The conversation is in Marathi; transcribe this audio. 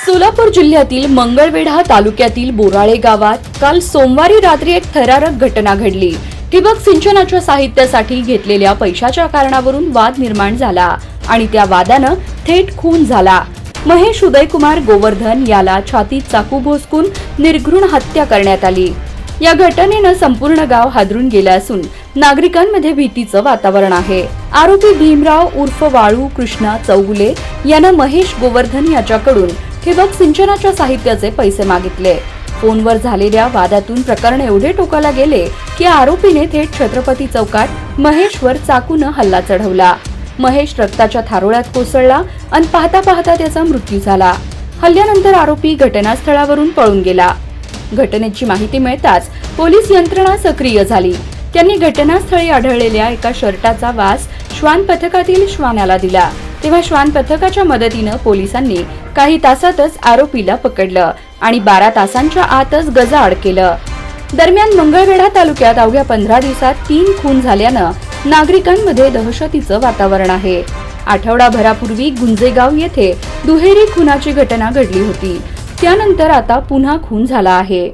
सोलापूर जिल्ह्यातील मंगळवेढा तालुक्यातील बोराळे गावात काल सोमवारी रात्री एक थरारक घटना घडली। ठिबक सिंचनाच्या साहित्यासाठी घेतलेल्या पैशाच्या कारणावरून वाद निर्माण झाला आणि त्या वादानं थेट खून झाला। महेश उदयकुमार गोवर्धन याला छातीत चाकू भोसकून निर्घृण हत्या करण्यात आली। या घटनेनं संपूर्ण गाव हादरून गेले असून नागरिकांमध्ये भीतीचं वातावरण आहे। आरोपी भीमराव उर्फ वाळू कृष्णा चौगुले यानं महेश गोवर्धन याच्याकडून ठिबक सिंचनाच्या साहित्याचे पैसे मागितले। फोनवर झालेल्या वादातून प्रकरण एवढे टोकाला गेले की आरोपीने थेट छत्रपती चौकात महेशवर चाकूने हल्ला चढवला। महेश रक्ताच्या थारोळ्यात कोसळला आणि पाहता पाहता त्याचा मृत्यू झाला। हल्ल्यानंतर आरोपी घटनास्थळावरून पळून गेला। घटनेची माहिती मिळताच पोलीस यंत्रणा सक्रिय झाली। त्यांनी घटनास्थळी आढळलेल्या एका शर्टाचा वास श्वान पथकातील श्वानाला दिला। तेव्हा श्वान पथकाच्या मदतीने पोलिसांनी काही तासातच आरोपीला पकडलं आणि 12 तासांच्या आतच गजाआड केलं। दरम्यान मंगळवेढा तालुक्यात अवघ्या 15 दिवसात 3 खून झाल्यानं नागरिकांमध्ये दहशतीचं वातावरण आहे। आठवडाभरापूर्वी गुंजेगाव येथे दुहेरी खुनाची घटना घडली होती। त्यानंतर आता पुन्हा खून झाला आहे।